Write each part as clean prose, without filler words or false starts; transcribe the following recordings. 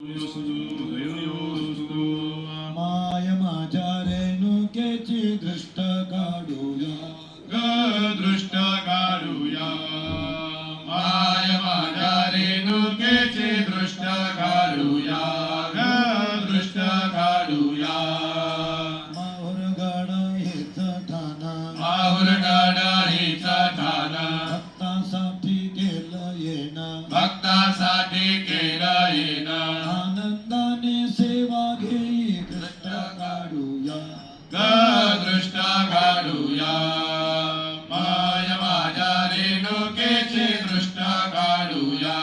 माय माझ्या रेणुकेची दृष्ट काढूया दृष्ट काढूया माय माझ्या रेणुकेची दृष्ट काढूया दृष्ट काढूया माहुर गड हेच ठाणा माहुर गड हेच ठाणा भक्तांसाठी केलं येणं भक्तासाठी केलं येणं आनंदाने सेवा घेई दृष्ट काढूया दृष्ट काढूया माय माझ्या रेणुकेची दृष्ट काढूया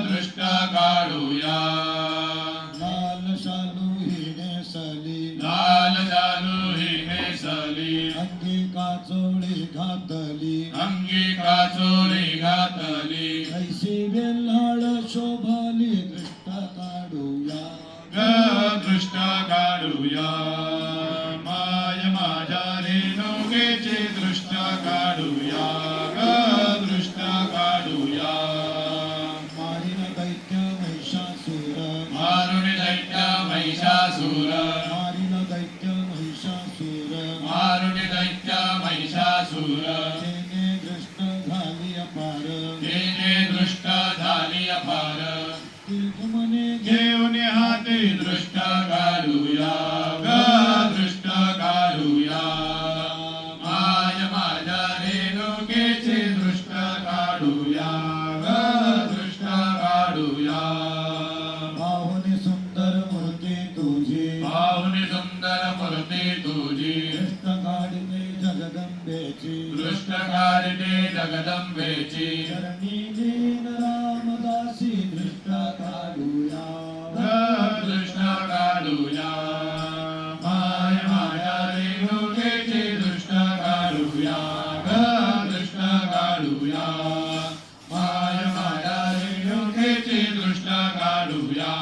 दृष्ट काढूया लाल शालू ही नेसली लाल शालू ही नेसली अंगी काचोळी घातली अंगी काचोळी घातली ऐशी वेल्हाळ शोभली दृष्ट काढूया दृष्ट काढूया माय माझ्या रेणुकेची दृष्ट काढूया दृष्ट काढूया मारिन दैत्य महिषासुर मारुणी दैत्य महिषासुर मारिन दैत्य महिषासुर मारुणी दैत्य महिषासुर तेने दृष्ट झाली अपार तेने दृष्ट झाली अपार तिलकुमने घेऊन हाती दृष्ट काढूया दृष्ट काढूया माय माझ्या रेणुकेची दृष्ट काढूया दृष्ट काढूया पाहुणे सुंदर मूर्ती तुझी पाहुणी सुंदर मूर्ती तुझी दृष्ट काढणे जगदंबेची दृष्ट काढते जगदंबेची चरणी दीन रामदासी दृष्ट काढूया दृष्ट काढूया माय माझ्या रेणुकेची दृष्ट काढूया दृष्ट काढूया माय माझ्या रेणुकेची दृष्ट काढूया